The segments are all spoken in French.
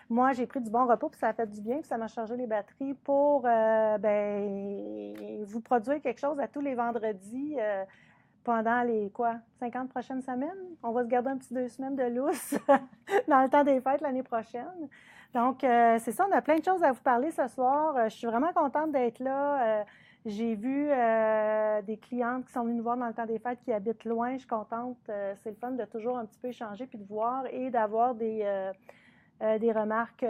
Moi, j'ai pris du bon repos, puis ça a fait du bien, puis ça m'a chargé les batteries pour vous produire quelque chose à tous les vendredis pendant les 50 prochaines semaines. On va se garder un petit 2 semaines de lousse dans le temps des fêtes l'année prochaine. Donc, c'est ça, on a plein de choses à vous parler ce soir. Je suis vraiment contente d'être là. J'ai vu des clientes qui sont venues nous voir dans le temps des fêtes qui habitent loin. Je suis contente. C'est le fun de toujours un petit peu échanger puis de voir et d'avoir des remarques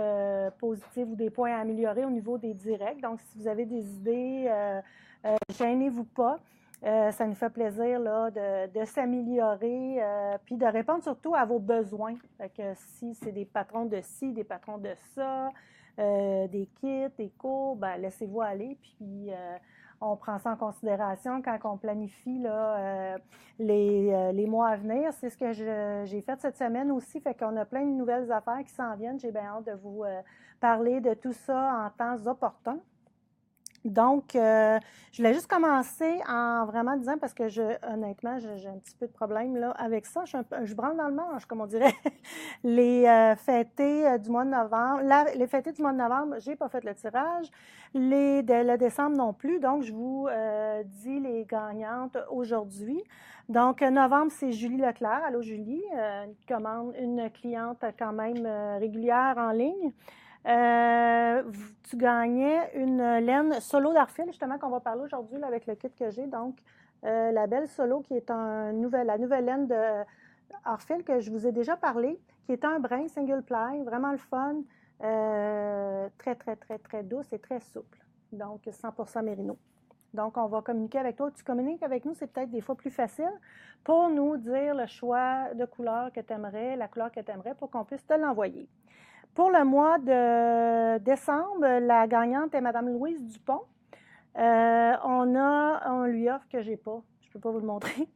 positives ou des points à améliorer au niveau des directs. Donc, si vous avez des idées, gênez-vous pas. Ça nous fait plaisir là, de s'améliorer puis de répondre surtout à vos besoins. Fait que si c'est des patrons de ci, des patrons de ça, des kits, des cours, ben, laissez-vous aller. Puis on prend ça en considération quand on planifie là, les mois à venir. C'est ce que j'ai fait cette semaine aussi. Fait qu'on a plein de nouvelles affaires qui s'en viennent. J'ai bien hâte de vous parler de tout ça en temps opportun. Donc, je voulais juste commencer en vraiment disant, parce que honnêtement, j'ai un petit peu de problème là, avec ça. Je branle dans le manche, comme on dirait. Les fêtés du mois de novembre, les fêtés du mois de novembre, j'ai pas fait le tirage. Le décembre non plus. Donc, je vous dis les gagnantes aujourd'hui. Donc, novembre, c'est Julie Leclerc. Allô, Julie, une cliente quand même régulière en ligne. Tu gagnais une laine solo d'Arfil, justement, qu'on va parler aujourd'hui là, avec le kit que j'ai. Donc, la belle solo qui est la nouvelle laine de Arfil que je vous ai déjà parlé, qui est un brin single ply, vraiment le fun, très, très, très, très douce et très souple. Donc, 100% mérino. Donc, on va communiquer avec toi. Tu communiques avec nous, c'est peut-être des fois plus facile pour nous dire le choix de couleur que tu aimerais, la couleur que tu aimerais pour qu'on puisse te l'envoyer. Pour le mois de décembre, la gagnante est Mme Louise Dupont. On lui offre que j'ai pas. Je ne peux pas vous le montrer.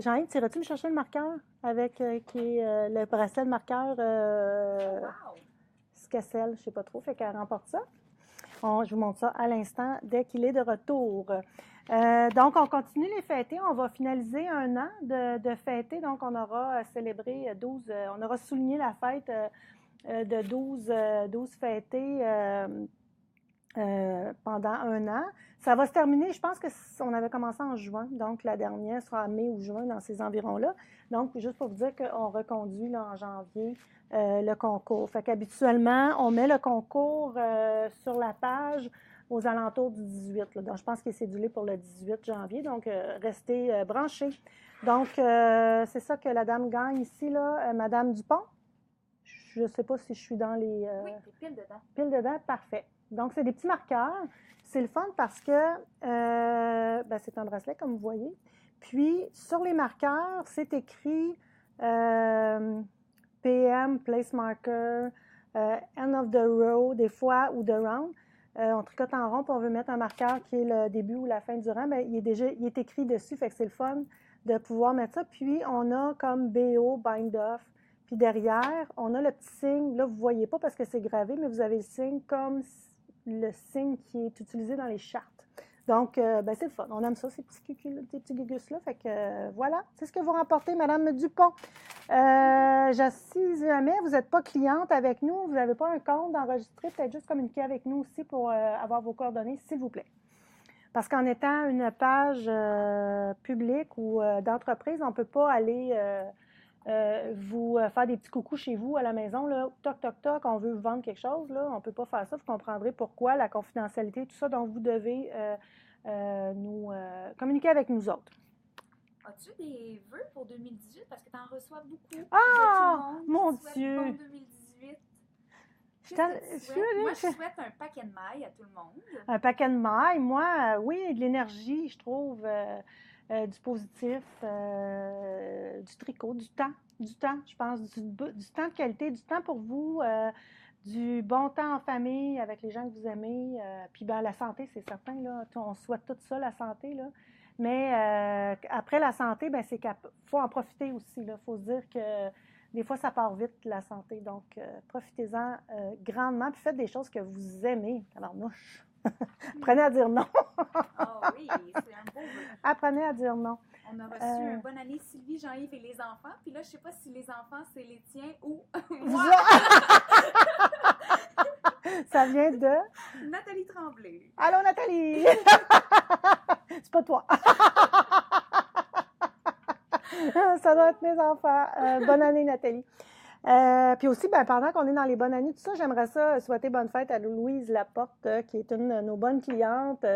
Jean-Yves, iras-tu me chercher le marqueur avec qui est le bracelet de marqueur Scassel, je ne sais pas trop, fait qu'elle remporte ça. Je vous montre ça à l'instant dès qu'il est de retour. Donc, on continue les fêtés. On va finaliser un an de fêtés. Donc, on aura célébré 12, on aura souligné la fête de 12 fêtés pendant un an. Ça va se terminer, je pense qu'on avait commencé en juin, donc la dernière sera en mai ou juin, dans ces environs-là. Donc, juste pour vous dire qu'on reconduit là, en janvier le concours. Fait qu'habituellement, on met le concours sur la page aux alentours du 18. Là. Donc, je pense qu'il est cédulé pour le 18 janvier, donc restez branchés. Donc, c'est ça que la dame gagne ici, là, Madame Dupont. Je ne sais pas si je suis dans les... Oui, t'es pile dedans. Pile dedans, parfait. Donc, c'est des petits marqueurs. C'est le fun parce que c'est un bracelet, comme vous voyez. Puis, sur les marqueurs, c'est écrit PM, Place Marker, End of the Row, des fois, ou The Round. On tricote en rond, puis on veut mettre un marqueur qui est le début ou la fin du rang. Bien, il est écrit dessus, fait que c'est le fun de pouvoir mettre ça. Puis, on a comme BO, Bind Off. Puis derrière, on a le petit signe. Là, vous ne voyez pas parce que c'est gravé, mais vous avez le signe comme le signe qui est utilisé dans les chartes. Donc, c'est le fun. On aime ça, ces petits gugus-là. Fait que voilà, c'est ce que vous remportez, Mme Dupont. Si jamais vous n'êtes pas cliente avec nous, vous n'avez pas un compte d'enregistrer, peut-être juste communiquer avec nous aussi pour avoir vos coordonnées, s'il vous plaît. Parce qu'en étant une page publique ou d'entreprise, on ne peut pas aller... vous faire des petits coucous chez vous à la maison, là, toc, toc, toc, on veut vous vendre quelque chose, là, on ne peut pas faire ça, vous comprendrez pourquoi, la confidentialité, tout ça, donc vous devez nous communiquer avec nous autres. As-tu des vœux pour 2018? Parce que tu en reçois beaucoup. Ah! Mon Dieu! Bon 2018. Moi, je souhaite un paquet de mailles à tout le monde. Un paquet de mailles, moi, oui, de l'énergie, je trouve, du positif, du tricot, du temps, je pense, du temps de qualité, du temps pour vous, du bon temps en famille avec les gens que vous aimez, puis ben, la santé, c'est certain, là, on souhaite tout ça, la santé, là. Mais après la santé, ben, c'est qu'il faut en profiter aussi, il faut se dire que des fois, ça part vite, la santé. Donc, profitez-en grandement. Puis faites des choses que vous aimez. Alors, mouche. Apprenez à dire non. Oui, c'est un beau vœu. Apprenez à dire non. On a reçu un bonne année Sylvie, Jean-Yves et les enfants. Puis là, je ne sais pas si les enfants, c'est les tiens ou moi. Ça vient de... Nathalie Tremblay. Allô, Nathalie! C'est pas toi. Ça doit être mes enfants. Bonne année, Nathalie. Puis aussi, pendant qu'on est dans les bonnes années, tout ça, j'aimerais ça souhaiter bonne fête à Louise Laporte, qui est une de nos bonnes clientes.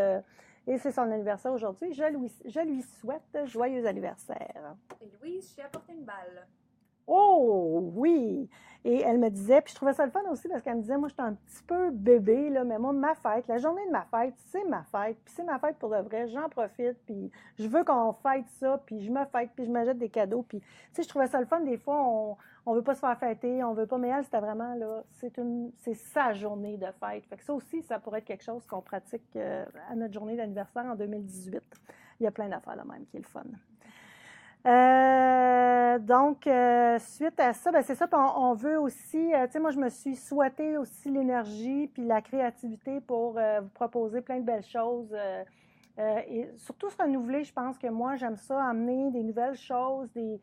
Et c'est son anniversaire aujourd'hui. Je lui souhaite joyeux anniversaire. Et Louise, j'ai apporté une balle. Oh, oui! Et elle me disait, puis je trouvais ça le fun aussi parce qu'elle me disait, moi, je suis un petit peu bébé, là, mais moi, ma fête, la journée de ma fête, c'est ma fête, puis c'est ma fête pour de vrai, j'en profite, puis je veux qu'on fête ça, puis je me fête, puis je me jette des cadeaux, puis, tu sais, je trouvais ça le fun, des fois, on veut pas se faire fêter, on veut pas, mais elle, c'était vraiment, là, c'est sa journée de fête. Fait que ça aussi, ça pourrait être quelque chose qu'on pratique à notre journée d'anniversaire en 2018. Il y a plein d'affaires là même qui est le fun. Donc, suite à ça, c'est ça, on veut aussi, tu sais, moi, je me suis souhaité aussi l'énergie puis la créativité pour vous proposer plein de belles choses. Et surtout se renouveler, je pense que moi, j'aime ça, amener des nouvelles choses, des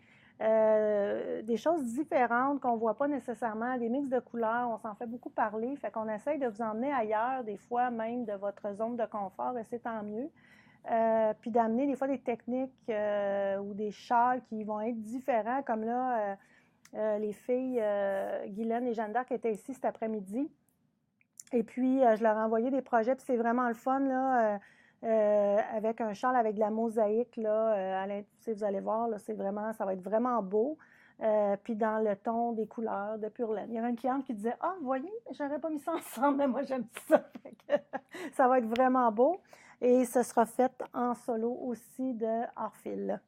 choses différentes qu'on ne voit pas nécessairement, des mix de couleurs, on s'en fait beaucoup parler, fait qu'on essaye de vous emmener ailleurs, des fois même de votre zone de confort, et c'est tant mieux. Puis d'amener des fois des techniques ou des châles qui vont être différents, comme là, les filles, Guylaine et Jeanne d'Arc étaient ici cet après-midi. Et puis, je leur ai envoyé des projets, puis c'est vraiment le fun, là, avec un châle avec de la mosaïque, là, vous allez voir, là, ça va être vraiment beau. Puis dans le ton des couleurs de pure laine. Il y avait une cliente qui disait « Ah, vous voyez, j'aurais pas mis ça ensemble, mais moi j'aime ça. » Ça va être vraiment beau. Et ce sera fait en solo aussi de hors-fil.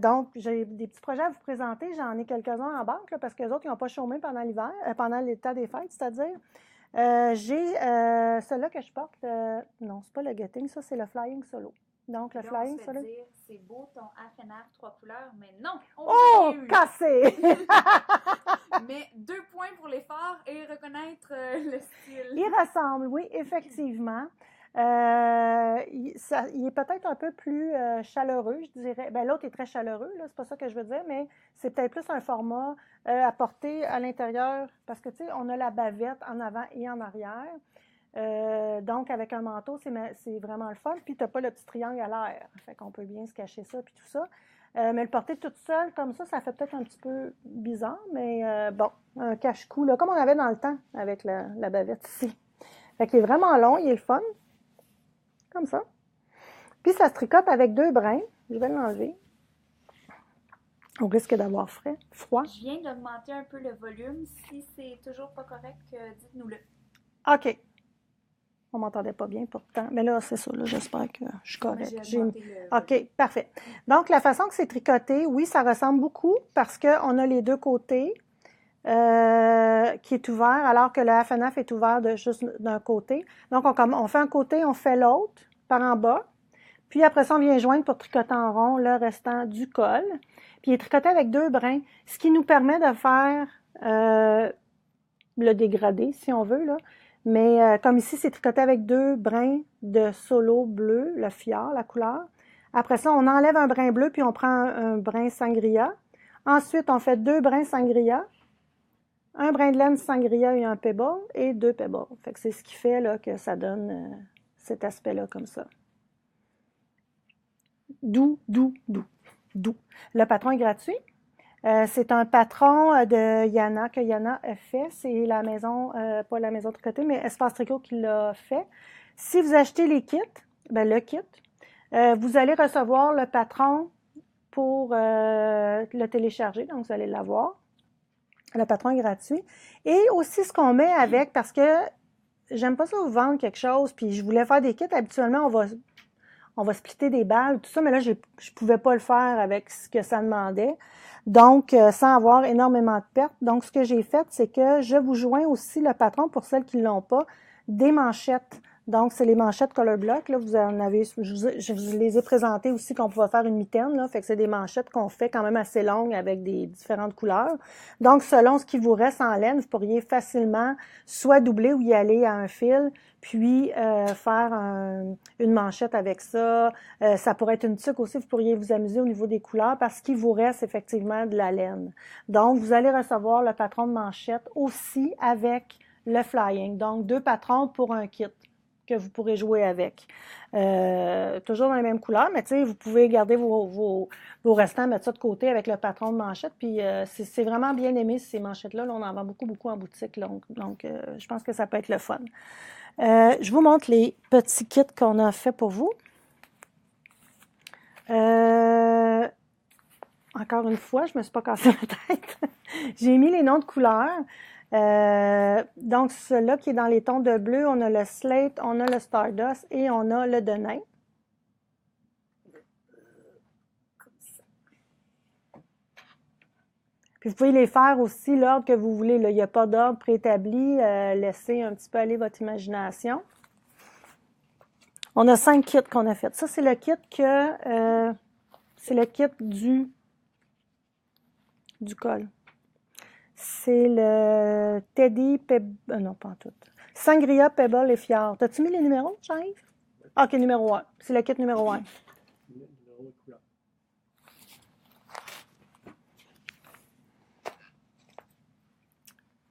Donc, j'ai des petits projets à vous présenter. J'en ai quelques-uns en banque, là, parce que les autres, ils n'ont pas chômé pendant l'hiver, pendant l'état des fêtes, c'est-à-dire. J'ai celui-là que je porte. Non, c'est pas le Getting, ça, c'est le Flying Solo. Donc, le Là, Flying on se Solo. fait dire, c'est beau ton FNR 3 couleurs, mais non! Oh, cassé! Mais 2 points pour l'effort et reconnaître le style. Il ressemble, oui, effectivement. Il est peut-être un peu plus chaleureux, je dirais. L'autre est très chaleureux, là, c'est pas ça que je veux dire, mais c'est peut-être plus un format à porter à l'intérieur, parce que, tu sais, on a la bavette en avant et en arrière. Donc, avec un manteau, c'est vraiment le fun. Puis, tu n'as pas le petit triangle à l'air. Fait qu'on peut bien se cacher ça, puis tout ça. Mais le porter toute seule, comme ça fait peut-être un petit peu bizarre, mais bon, un cache-cou, là, comme on avait dans le temps avec la bavette ici. Fait qu'il est vraiment long, il est le fun. Comme ça. Puis, ça se tricote avec 2 brins. Je vais l'enlever. On risque d'avoir froid. Je viens d'augmenter un peu le volume. Si c'est toujours pas correct, dites-nous-le. OK. On m'entendait pas bien pourtant. Mais là, c'est ça. Là, j'espère que je suis correcte. OK, parfait. Donc, la façon que c'est tricoté, oui, ça ressemble beaucoup parce qu'on a les 2 côtés qui est ouvert, alors que le FNF est ouvert juste d'un côté. Donc, on fait un côté, on fait l'autre par en bas. Puis après ça, on vient joindre pour tricoter en rond le restant du col. Puis il est tricoté avec 2 brins, ce qui nous permet de faire le dégradé, si on veut, là. Mais comme ici, c'est tricoté avec 2 brins de solo bleu, le fjord, la couleur. Après ça, on enlève un brin bleu, puis on prend un brin sangria. Ensuite, on fait 2 brins sangria, un brin de laine sangria et un pebble, et 2 pebbles. Fait que c'est ce qui fait là, que ça donne cet aspect-là comme ça. Doux. Le patron est gratuit. C'est un patron de Yana, que Yana a fait. C'est la maison, pas la maison tricotée, mais Espace Tricot qui l'a fait. Si vous achetez les kits, le kit, vous allez recevoir le patron pour le télécharger, donc vous allez l'avoir. Le patron est gratuit. Et aussi ce qu'on met avec, parce que j'aime pas ça vous vendre quelque chose, puis je voulais faire des kits. Habituellement, on va splitter des balles, tout ça, mais là, je pouvais pas le faire avec ce que ça demandait. Donc, sans avoir énormément de pertes. Donc, ce que j'ai fait, c'est que je vous joins aussi le patron, pour celles qui ne l'ont pas, des manchettes. Donc, c'est les manchettes Color Block. Là, vous en avez, je vous les ai présentées aussi qu'on pouvait faire une mitaine. Là, fait que c'est des manchettes qu'on fait quand même assez longues avec des différentes couleurs. Donc, selon ce qui vous reste en laine, vous pourriez facilement soit doubler ou y aller à un fil, puis faire une manchette avec ça. Ça pourrait être une tuque aussi, vous pourriez vous amuser au niveau des couleurs parce qu'il vous reste effectivement de la laine. Donc, vous allez recevoir le patron de manchette aussi avec le flying. Donc, 2 patrons pour un kit que vous pourrez jouer avec. Toujours dans les mêmes couleurs, mais tu sais, vous pouvez garder vos restants, mettre ça de côté avec le patron de manchette. Puis c'est vraiment bien aimé ces manchettes-là. Là, on en vend beaucoup, beaucoup en boutique. Donc je pense que ça peut être le fun. Je vous montre les petits kits qu'on a fait pour vous. Encore une fois, je ne me suis pas cassé la tête. J'ai mis les noms de couleurs. Donc, celui-là qui est dans les tons de bleu, on a le slate, on a le stardust et on a le denain. Puis vous pouvez les faire aussi l'ordre que vous voulez. Là. Il n'y a pas d'ordre préétabli. Laissez un petit peu aller votre imagination. On a 5 kits qu'on a fait. Ça, c'est le kit c'est le kit du col. C'est le Teddy Pebble. Non, pas en tout. Sangria, Pebble et Fjord. T'as-tu mis les numéros, Jean-Yves? OK, numéro 1. C'est le kit numéro 1.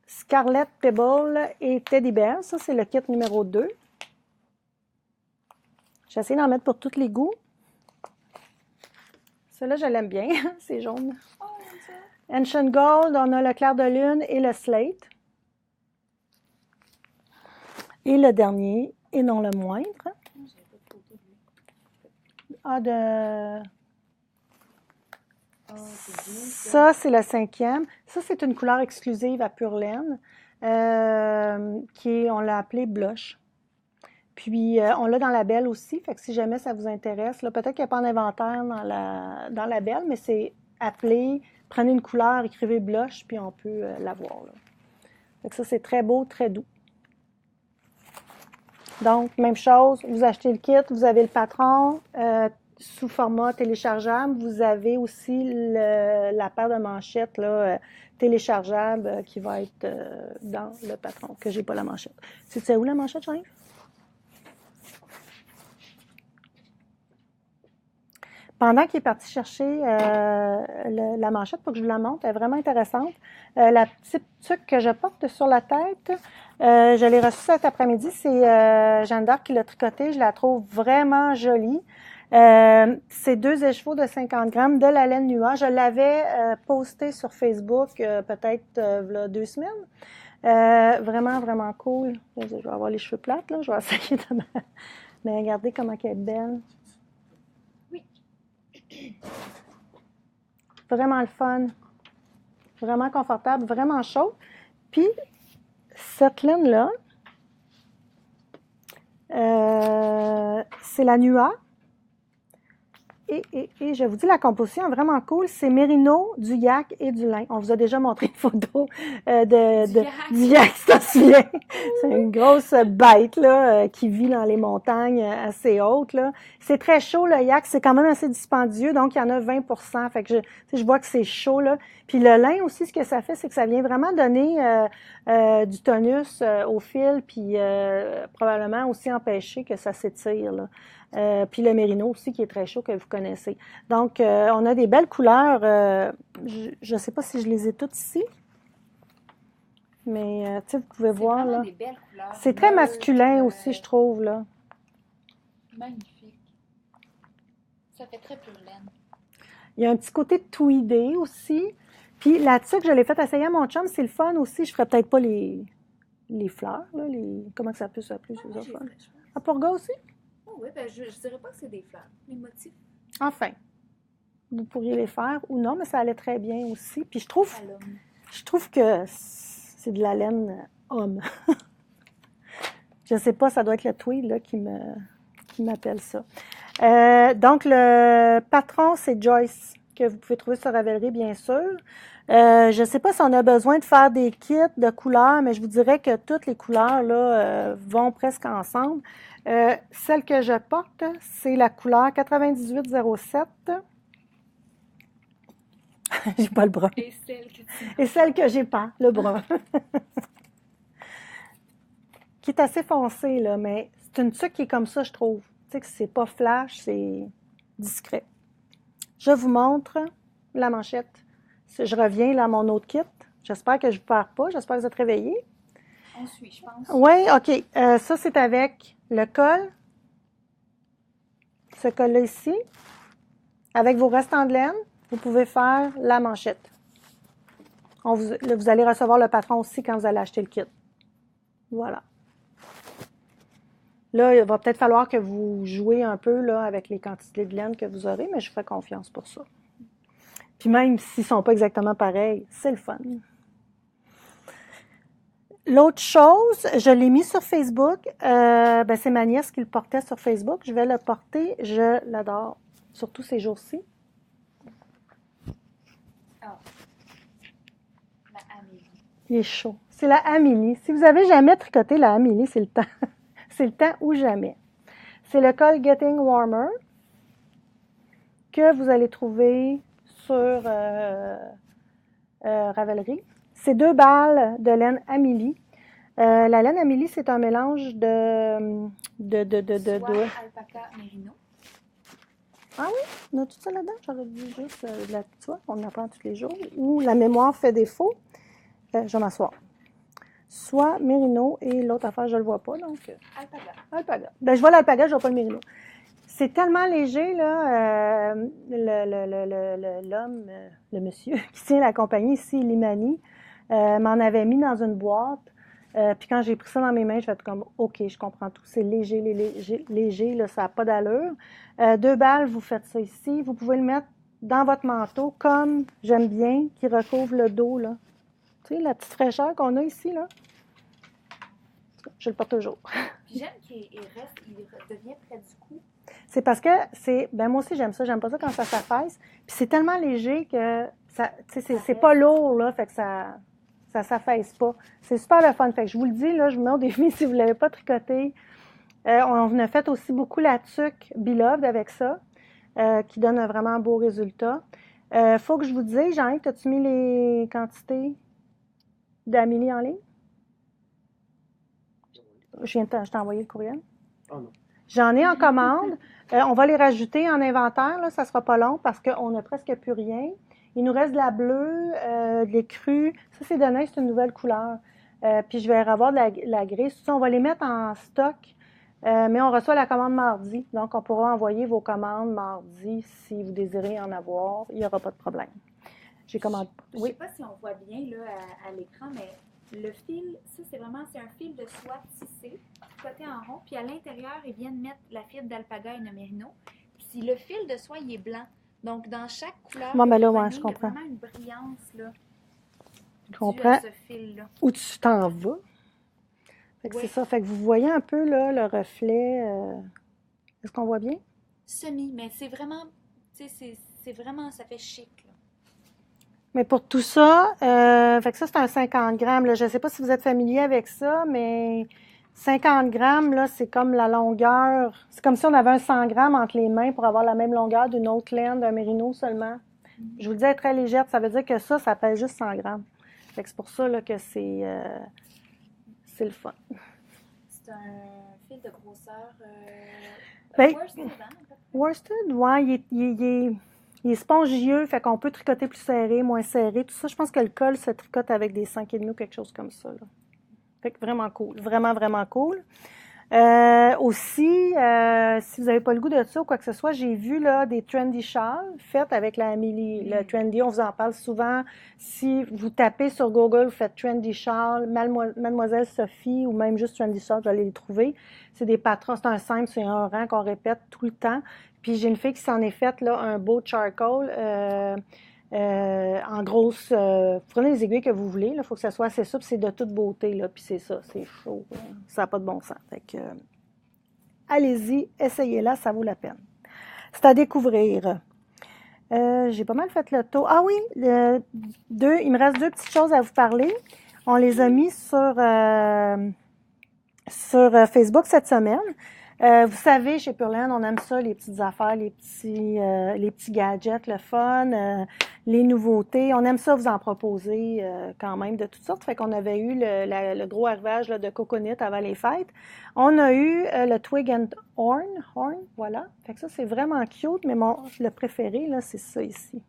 Scarlet, Pebble et Teddy Bear. Ça, c'est le kit numéro 2. J'ai essayé d'en mettre pour tous les goûts. Celui-là, je l'aime bien. C'est jaune. Ancient Gold, on a le clair de lune et le slate. Et le dernier, et non le moindre. Ça, c'est le 5e. Ça, c'est une couleur exclusive à Pure Laine, on l'a appelé blush. Puis, on l'a dans la belle aussi, fait que si jamais ça vous intéresse, là, peut-être qu'il n'y a pas en inventaire dans la belle, mais c'est appelé, prenez une couleur, écrivez blush, puis on peut l'avoir. Fait que ça, c'est très beau, très doux. Donc, même chose, vous achetez le kit, vous avez le patron sous format téléchargeable. Vous avez aussi la paire de manchettes là, téléchargeable qui va être dans le patron, que j'ai pas la manchette. Tu sais où la manchette, Jean-Yves? Pendant qu'il est parti chercher la manchette pour que je vous la montre, elle est vraiment intéressante. La petite tuque que je porte sur la tête, je l'ai reçue cet après-midi. C'est Jeanne d'Arc qui l'a tricotée. Je la trouve vraiment jolie. C'est 2 écheveaux de 50 grammes de la laine Nua. Je l'avais posté sur Facebook peut-être il y a 2 semaines. Vraiment, vraiment cool. Je vais avoir les cheveux plates, là. Je vais essayer de... Mais regardez comment elle est belle. Vraiment le fun. Vraiment confortable, vraiment chaud. Puis, cette laine-là, c'est la Nua. Et je vous dis, la composition est vraiment cool. C'est mérino, du yak et du lin. On vous a déjà montré une photo du yak, c'est souviens. C'est une grosse bête là, qui vit dans les montagnes assez hautes. Là. C'est très chaud, le yak. C'est quand même assez dispendieux, donc il y en a 20%. Fait que je vois que c'est chaud. Là. Puis le lin aussi, ce que ça fait, c'est que ça vient vraiment donner du tonus au fil, puis probablement aussi empêcher que ça s'étire. Là. Puis le mérino aussi qui est très chaud que vous connaissez. Donc, on a des belles couleurs. Je ne sais pas si je les ai toutes ici. Mais, tu sais, vous pouvez voir, là. C'est très masculin aussi, je trouve, là. Magnifique. Ça fait très pure laine. Il y a un petit côté tweedé aussi. Puis la tuque, je l'ai fait essayer à mon chum. C'est le fun aussi. Je ne ferais peut-être pas les fleurs, là. Comment ça peut s'appeler, ces affaires? À Porga aussi? Oui, ben je dirais pas que c'est des fleurs, les motifs. Enfin, vous pourriez les faire ou non, mais ça allait très bien aussi. Puis je trouve que c'est de la laine homme. Je sais pas, ça doit être le tweed là, qui m'appelle ça. Donc, le patron, c'est Joyce, que vous pouvez trouver sur Ravelry, bien sûr. Je ne sais pas si on a besoin de faire des kits de couleurs, mais je vous dirais que toutes les couleurs là, vont presque ensemble. Celle que je porte, c'est la couleur 9807. J'ai pas le brun. Et celle que j'ai pas, le brun. Qui est assez foncé, là, mais c'est une tuque qui est comme ça, je trouve. Tu sais que c'est pas flash, c'est discret. Je vous montre la manchette. Je reviens là à mon autre kit. J'espère que je ne vous perds pas. J'espère que vous êtes réveillés. On suit, je pense. Oui, OK. Ça, c'est avec le col. Ce col-là ici. Avec vos restants de laine, vous pouvez faire la manchette. Vous allez recevoir le patron aussi quand vous allez acheter le kit. Voilà. Là, il va peut-être falloir que vous jouez un peu là, avec les quantités de laine que vous aurez, mais je vous fais confiance pour ça. Puis même s'ils ne sont pas exactement pareils, c'est le fun. L'autre chose, je l'ai mis sur Facebook. C'est ma nièce qui le portait sur Facebook. Je vais le porter. Je l'adore. Surtout ces jours-ci. Oh. La Amélie. Il est chaud. C'est la Amélie. Si vous n'avez jamais tricoté la Amélie, c'est le temps. C'est le temps ou jamais. C'est le col Getting Warmer que vous allez trouver sur Ravelry. C'est 2 balles de laine Amélie. La laine Amélie, c'est un mélange de alpaca mérino. Ah oui? On a tout ça là-dedans? J'aurais dit juste la toile, on apprend tous les jours. Ou la mémoire fait défaut. Je vais m'asseoir. Soit mérino et l'autre affaire, je ne le vois pas. Donc, alpaga. Je vois l'alpaga, je ne vois pas le mérino. C'est tellement léger, là. L'homme, le monsieur qui tient la compagnie ici, Limani, m'en avait mis dans une boîte. Puis quand j'ai pris ça dans mes mains, je vais être comme, OK, je comprends tout. C'est léger, léger là, ça n'a pas d'allure. 2 balles, vous faites ça ici. Vous pouvez le mettre dans votre manteau, comme j'aime bien, qui recouvre le dos, là. Tu sais, la petite fraîcheur qu'on a ici, là. Je le porte toujours. Puis j'aime qu'il devient près du cou. C'est parce que moi aussi, j'aime ça. J'aime pas ça quand ça s'affaisse. Puis c'est tellement léger que c'est pas lourd, là. Fait que ça s'affaisse pas. C'est super le fun. Fait que je vous le dis, là, je vous mets au défi si vous ne l'avez pas tricoté. On a fait aussi beaucoup la tuque Beloved avec ça, qui donne un vraiment beau résultat. Faut que je vous dise, Jean-Yves, as-tu mis les quantités d'Amélie en ligne? Je t'ai envoyé le courriel. Oh non. J'en ai en commande. On va les rajouter en inventaire, là, ça ne sera pas long parce qu'on n'a presque plus rien. Il nous reste de la bleue, de l'écru. Ça, c'est de neige, c'est une nouvelle couleur. Puis je vais avoir de la grise. Tout ça, on va les mettre en stock, mais on reçoit la commande mardi. Donc, on pourra envoyer vos commandes mardi si vous désirez en avoir. Il n'y aura pas de problème. J'ai commandé. Je ne sais pas si on voit bien là, à l'écran, mais le fil, ça, c'est un fil de soie tissé, côté en rond. Puis à l'intérieur, ils viennent mettre la fibre d'alpaga et de mérino. Puis le fil de soie, il est blanc. Donc, dans chaque couleur, Bon, ben là, famille, je comprends. il y a vraiment une brillance là, Je comprends. ce fil-là. Où tu t'en vas. Fait que c'est ça. Fait que vous voyez un peu là, le reflet. Est-ce qu'on voit bien? Semi, mais c'est vraiment, tu sais, c'est vraiment, ça fait chic. Là. Mais pour tout ça, fait que ça, c'est un 50 grammes. Là. Je ne sais pas si vous êtes familier avec ça, mais 50 grammes, là, c'est comme la longueur. C'est comme si on avait un 100 grammes entre les mains pour avoir la même longueur d'une autre laine, d'un mérino seulement. Je vous le dis, elle est très légère. Ça veut dire que ça pèse juste 100 grammes. Fait que c'est pour ça là, que c'est le fun. C'est un fil de grosseur worsted, worsted, ouais, il est spongieux, fait qu'on peut tricoter plus serré, moins serré, tout ça. Je pense que le col se tricote avec des 5,5 ou quelque chose comme ça. Là. Fait que vraiment cool, vraiment, vraiment cool. Aussi, si vous n'avez pas le goût de ça ou quoi que ce soit, j'ai vu là, des trendy shawls faites avec la Amélie. Le trendy, on vous en parle souvent. Si vous tapez sur Google, vous faites trendy shawl, Mademoiselle Sophie ou même juste trendy shawl, vous allez les trouver. C'est des patrons, c'est un simple, c'est un rang qu'on répète tout le temps. Puis j'ai une fille qui s'en est faite là, un beau charcoal. En grosse, prenez les aiguilles que vous voulez, il faut que ça soit assez souple, c'est de toute beauté, là, puis c'est ça, c'est chaud, ça n'a pas de bon sens. Fait que, allez-y, essayez-la, ça vaut la peine. C'est à découvrir. J'ai pas mal fait le tour. Ah oui, il me reste 2 petites choses à vous parler. On les a mis sur Facebook cette semaine. Vous savez, chez Purland, on aime ça, les petites affaires, les petits gadgets, le fun, les nouveautés. On aime ça vous en proposer quand même de toutes sortes. Fait qu'on avait eu le gros arrivage là, de Coconut avant les fêtes. On a eu le Twig and Horn, voilà. Fait que ça, c'est vraiment cute, mais le préféré, là, c'est ça ici.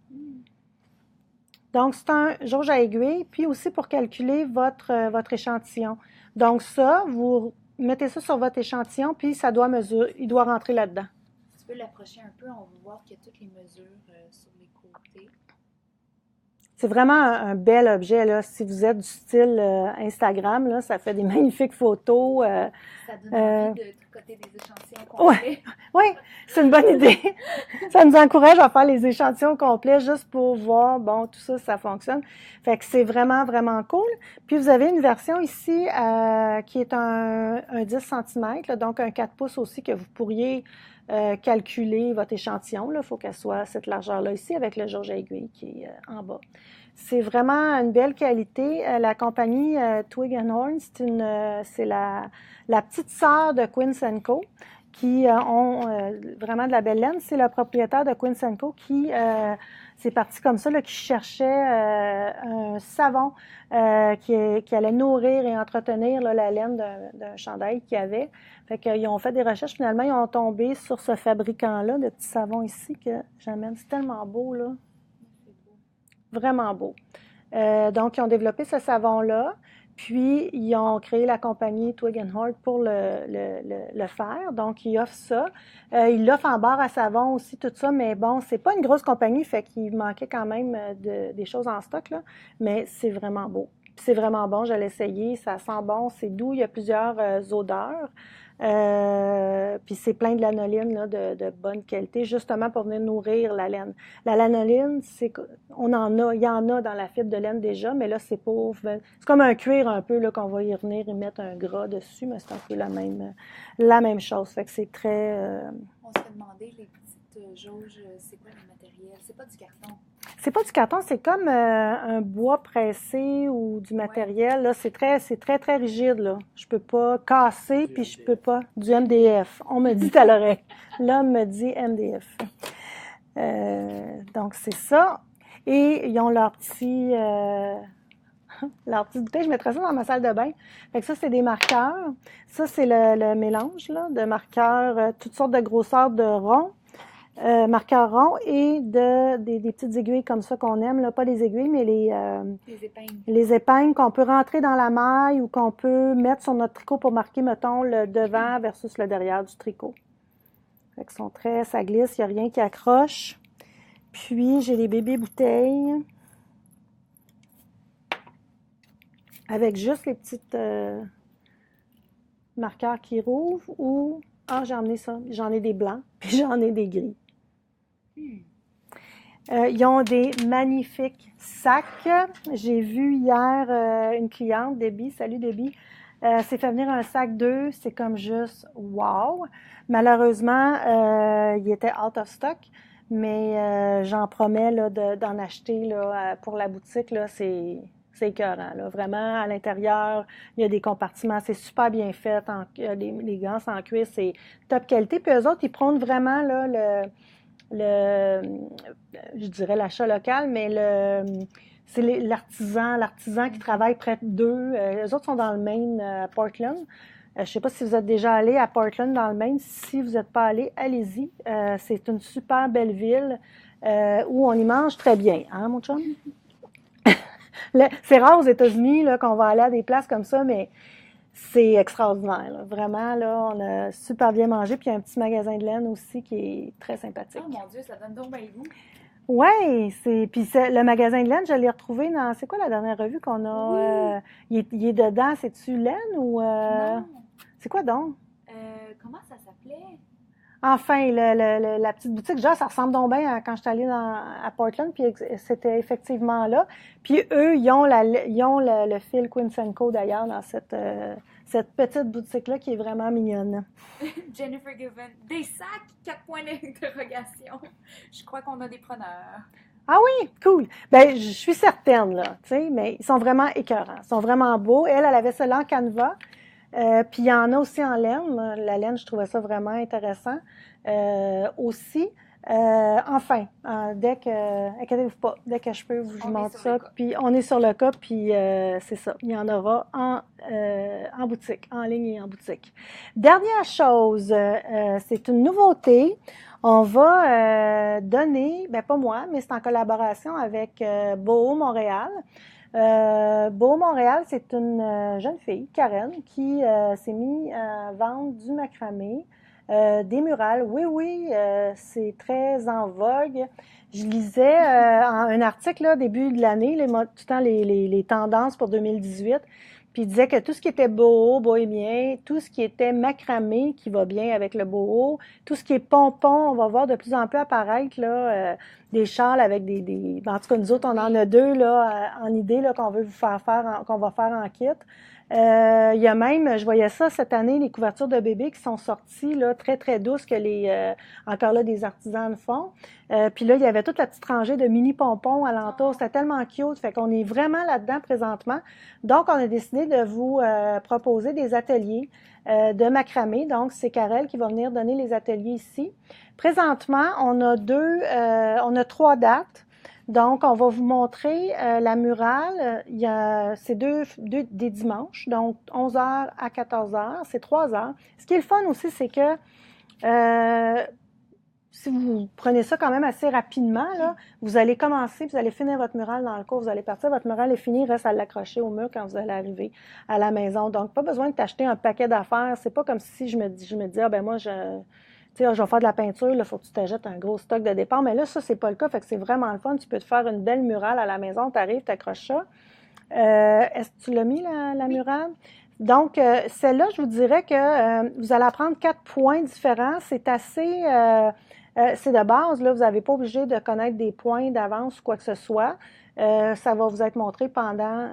Donc, c'est un jauge à aiguille, puis aussi pour calculer votre échantillon. Donc ça, vous mettez ça sur votre échantillon, puis ça doit mesurer, il doit rentrer là-dedans. Si tu peux l'approcher un peu, on va voir qu'il y a toutes les mesures sur les côtés. C'est vraiment un bel objet, là. Si vous êtes du style Instagram, là, ça fait des magnifiques photos. Ça donne envie de tricoter des échantillons complets. Oui, c'est une bonne idée. Ça nous encourage à faire les échantillons complets juste pour voir, bon, tout ça, ça fonctionne. Fait que c'est vraiment, vraiment cool. Puis vous avez une version ici qui est un 10 cm, là, donc un 4 pouces aussi que vous pourriez calculer votre échantillon. Il faut qu'elle soit cette largeur-là ici avec le jauge à aiguille qui est en bas. C'est vraiment une belle qualité. La compagnie Twig & Horn, c'est la petite sœur de Quince & Co. qui ont vraiment de la belle laine. C'est le propriétaire de Quince & Co. qui, c'est parti comme ça, là, qui cherchait un savon qui allait nourrir et entretenir là, la laine d'un chandail qu'il y avait. Fait qu'ils ont fait des recherches, finalement, ils ont tombé sur ce fabricant-là, de petits savons ici, que j'amène. C'est tellement beau, là. Vraiment beau. Donc, ils ont développé ce savon-là, puis ils ont créé la compagnie Twig & Horn pour le faire. Donc, ils offrent ça. Ils l'offrent en barre à savon aussi, tout ça, mais bon, c'est pas une grosse compagnie, fait qu'il manquait quand même des choses en stock, là, mais c'est vraiment beau. Puis c'est vraiment bon, je l'ai essayé, ça sent bon, c'est doux, il y a plusieurs odeurs. Puis c'est plein de lanoline là, de bonne qualité, justement pour venir nourrir la laine. La lanoline, il y en a dans la fibre de laine déjà, mais là, c'est comme un cuir un peu, là, qu'on va y venir et mettre un gras dessus, mais c'est un peu la même chose. Fait que c'est très... On se fait demander, les petites jauges, c'est quoi le matériel? C'est pas du carton. C'est pas du carton, c'est comme un bois pressé ou du matériel. Là, c'est très, très rigide. Là. Je peux pas casser, puis je peux pas. Du MDF. On me dit à l'oreille. L'homme me dit MDF. Donc, c'est ça. Et ils ont leur petite bouteille. Je mettrais ça dans ma salle de bain. Fait que ça, c'est des marqueurs. Ça, c'est le mélange là, de marqueurs, toutes sortes de grosseurs de ronds. Marqueurs ronds et des petites aiguilles comme ça qu'on aime, là, pas les aiguilles, mais les épingles qu'on peut rentrer dans la maille ou qu'on peut mettre sur notre tricot pour marquer, mettons, le devant versus le derrière du tricot. Fait qu'ils sont ça glisse, il n'y a rien qui accroche. Puis, j'ai les bébés bouteilles avec juste les petites marqueurs qui rouvrent ou... Ah, j'ai emmené ça. J'en ai des blancs, puis j'en ai des gris. Ils ont des magnifiques sacs. J'ai vu hier une cliente, Debbie, salut Debbie, s'est fait venir un sac 2, c'est comme juste wow. Malheureusement, il était out of stock, mais j'en promets là, d'en acheter là, pour la boutique, là, c'est écœurant, là. Vraiment, à l'intérieur, il y a des compartiments, c'est super bien fait. Les gants en cuir, c'est top qualité. Puis eux autres, ils prônent vraiment là, je dirais l'achat local, mais c'est l'artisan qui travaille près d'eux. Eux autres sont dans le Maine, à Portland. Je ne sais pas si vous êtes déjà allé à Portland, dans le Maine. Si vous n'êtes pas allé, allez-y. C'est une super belle ville où on y mange très bien. Hein, mon chum? C'est rare aux États-Unis là, qu'on va aller à des places comme ça, mais c'est extraordinaire. Là. Vraiment, là, on a super bien mangé. Puis il y a un petit magasin de laine aussi qui est très sympathique. Oh mon Dieu, ça donne donc bien le goût. Oui, puis le magasin de laine, je l'ai retrouvé dans... C'est quoi la dernière revue qu'on a? Oui. Il est dedans, c'est-tu laine ou... Non. C'est quoi donc? Comment ça s'appelait? Enfin, la petite boutique, genre, ça ressemble donc bien à quand je suis allée à Portland, puis c'était effectivement là. Puis eux, ils ont le fil Quince & Co. d'ailleurs dans cette petite boutique-là qui est vraiment mignonne. Jennifer Given, des sacs, 4 points d'interrogation. Je crois qu'on a des preneurs. Ah oui, cool. Ben, je suis certaine, là, tu sais, mais ils sont vraiment écœurants. Ils sont vraiment beaux. Elle avait cela en canevas. Puis il y en a aussi en laine. La laine, je trouvais ça vraiment intéressant aussi. Enfin, inquiétez-vous pas, dès que je peux, je montre ça. Puis on est sur le cas, puis c'est ça. Il y en aura en boutique, en ligne et en boutique. Dernière chose, c'est une nouveauté. On va donner, ben pas moi, mais c'est en collaboration avec Boho Montréal. Beau Montréal, c'est une jeune fille, Karen, qui s'est mise à vendre du macramé, des murales. Oui, oui, c'est très en vogue. Je lisais un article là, début de l'année, tout le temps les tendances pour 2018, puis il disait que tout ce qui était boho, bohémien, tout ce qui était macramé, qui va bien avec le boho, tout ce qui est pompon, on va voir de plus en plus apparaître là, des châles avec en tout cas, nous autres, on en a deux là, en idée là, qu'on veut vous qu'on va faire en kit. Il y a même, je voyais ça cette année, les couvertures de bébés qui sont sorties, là, très, très douces que encore là, des artisans font. Puis là, il y avait toute la petite rangée de mini pompons alentour. C'était tellement cute. Fait qu'on est vraiment là-dedans présentement. Donc, on a décidé de vous proposer des ateliers de macramé. Donc, c'est Karel qui va venir donner les ateliers ici. Présentement, on a 3 dates. Donc, on va vous montrer la murale. C'est des dimanches, donc 11h à 14h. C'est 3 heures. Ce qui est le fun aussi, c'est que si vous prenez ça quand même assez rapidement, là, vous allez commencer, vous allez finir votre mural dans le cours, vous allez partir, votre mural est fini, il reste à l'accrocher au mur quand vous allez arriver à la maison. Donc, pas besoin de t'acheter un paquet d'affaires. C'est pas comme si je me dis, ah ben moi, tu sais, je vais faire de la peinture, il faut que tu t'achètes un gros stock de départ. Mais là, ça, c'est pas le cas. Fait que c'est vraiment le fun. Tu peux te faire une belle murale à la maison. Tu arrives, tu accroches ça. Est-ce que tu l'as mis, la murale? Donc, celle-là, je vous dirais que vous allez apprendre 4 points différents. C'est assez... c'est de base, là, vous n'avez pas obligé de connaître des points d'avance ou quoi que ce soit. Ça va vous être montré pendant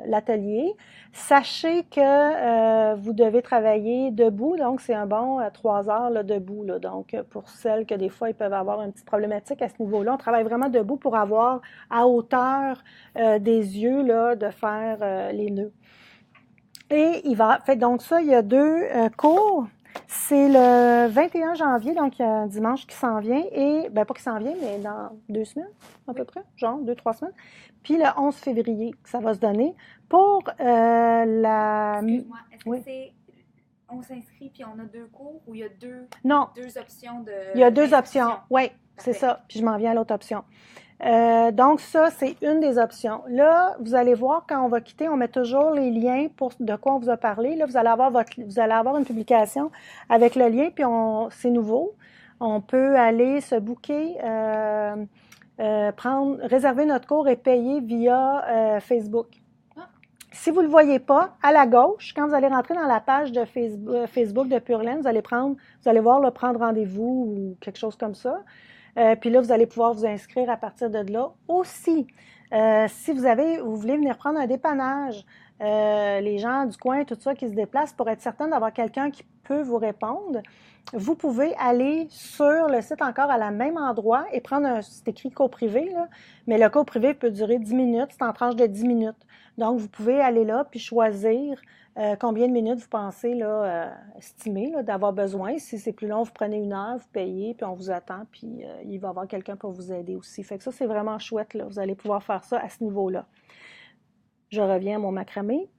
l'atelier. Sachez que vous devez travailler debout, donc c'est un bon 3 heures là, debout. Là. Donc, pour celles que des fois, ils peuvent avoir une petite problématique à ce niveau-là, on travaille vraiment debout pour avoir à hauteur des yeux là, de faire les nœuds. Et fait donc ça, il y a 2 cours. C'est le 21 janvier, donc il y a un dimanche qui s'en vient, et ben pas qui s'en vient, mais dans 2 semaines à peu près, genre 2-3 semaines. Puis le 11 février, ça va se donner pour Excuse-moi, est-ce que c'est... On s'inscrit puis on a 2 cours ou il y a deux options de... Il y a 2 options, oui, c'est ça. Puis je m'en viens à l'autre option. Donc ça, c'est une des options. Là, vous allez voir, quand on va quitter, on met toujours les liens pour de quoi on vous a parlé. Là, vous allez avoir une publication avec le lien, puis c'est nouveau. On peut aller se booker, réserver notre cours et payer via Facebook. Si vous ne le voyez pas, à la gauche, quand vous allez rentrer dans la page de Facebook de Purlaine, vous allez voir le prendre rendez-vous ou quelque chose comme ça. Puis là, vous allez pouvoir vous inscrire à partir de là. Aussi, si vous voulez venir prendre un dépannage, les gens du coin, tout ça qui se déplacent, pour être certain d'avoir quelqu'un qui peut vous répondre, vous pouvez aller sur le site encore à la même endroit et prendre c'est écrit cours privé, là, mais le cours privé peut durer 10 minutes, c'est en tranche de 10 minutes. Donc, vous pouvez aller là puis choisir combien de minutes vous pensez là, estimer là, d'avoir besoin. Si c'est plus long, vous prenez 1 heure, vous payez, puis on vous attend, puis il va y avoir quelqu'un pour vous aider aussi. Fait que ça, c'est vraiment chouette, là. Vous allez pouvoir faire ça à ce niveau-là. Je reviens à mon macramé.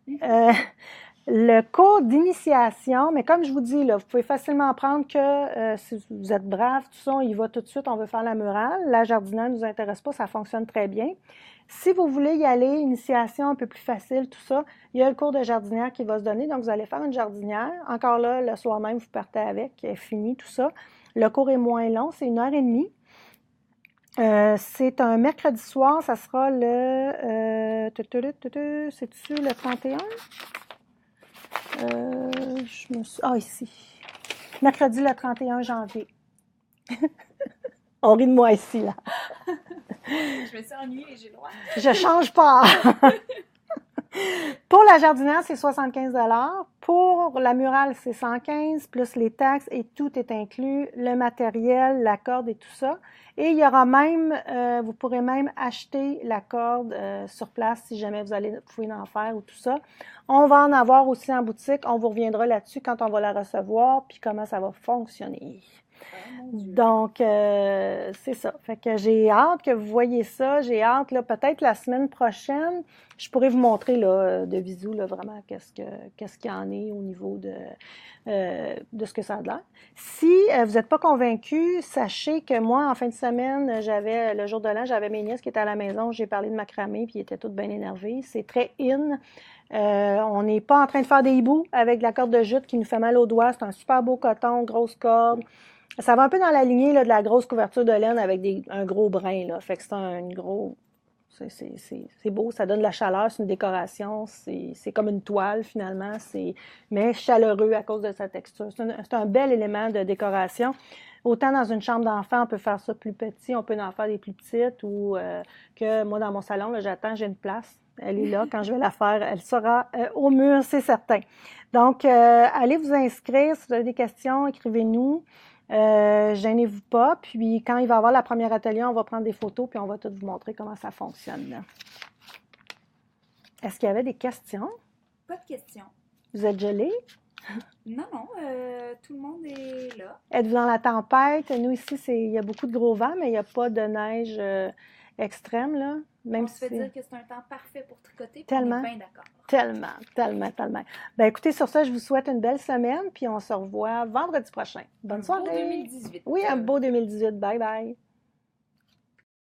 Le cours d'initiation, mais comme je vous dis, là, vous pouvez facilement prendre que si vous êtes brave, tout ça, on y va tout de suite, on veut faire la murale. La jardinière ne nous intéresse pas, ça fonctionne très bien. Si vous voulez y aller, initiation un peu plus facile, tout ça, il y a le cours de jardinière qui va se donner. Donc, vous allez faire une jardinière. Encore là, le soir même, vous partez avec, fini, tout ça. Le cours est moins long, c'est 1h30. C'est un mercredi soir, ça sera c'est-tu le 31? Ici. Mercredi le 31 janvier. On rit de moi ici, là. Je me suis ennuyée et j'ai le droit. Je change pas. Pour la jardinière, c'est 75 $. Pour la murale, c'est 115 plus les taxes et tout est inclus, le matériel, la corde et tout ça. Et il y aura même, vous pourrez même acheter la corde sur place si jamais vous pouvez en faire ou tout ça. On va en avoir aussi en boutique. On vous reviendra là-dessus quand on va la recevoir puis comment ça va fonctionner. Ah, mon Dieu. Donc, c'est ça. Fait que j'ai hâte que vous voyez ça. J'ai hâte, là, peut-être la semaine prochaine, je pourrais vous montrer, là, de visu, là, vraiment, qu'est-ce qu'il y en est au niveau de ce que ça a l'air. Si vous n'êtes pas convaincu, sachez que moi, en fin de semaine, j'avais, le jour de l'an, j'avais mes nièces qui étaient à la maison, j'ai parlé de macramé, puis ils étaient toutes bien énervées. C'est très in. On n'est pas en train de faire des hiboux avec de la corde de jute qui nous fait mal aux doigts. C'est un super beau coton, grosse corde. Ça va un peu dans la lignée là, de la grosse couverture de laine avec un gros brin. Là. Fait que c'est un gros. C'est beau, ça donne de la chaleur, c'est une décoration, c'est comme une toile finalement, mais chaleureux à cause de sa texture. C'est un bel élément de décoration. Autant dans une chambre d'enfant, on peut faire ça plus petit, on peut en faire des plus petites ou que moi dans mon salon, là, j'attends, j'ai une place. Elle est là. Quand je vais la faire, elle sera au mur, c'est certain. Donc, allez vous inscrire. Si vous avez des questions, écrivez-nous. Gênez-vous pas. Puis, quand il va y avoir la première atelier, on va prendre des photos puis on va tout vous montrer comment ça fonctionne. Est-ce qu'il y avait des questions? Pas de questions. Vous êtes gelés? Non, tout le monde est là. Êtes-vous dans la tempête? Nous, ici, il y a beaucoup de gros vent, mais il n'y a pas de neige extrême, là. Même On se fait dire que c'est un temps parfait pour tricoter, puis tellement, on est bien d'accord. Tellement. Ben, écoutez, sur ça, je vous souhaite une belle semaine, puis on se revoit vendredi prochain. Bonne soirée! Beau 2018. Oui, un beau 2018. Bye bye!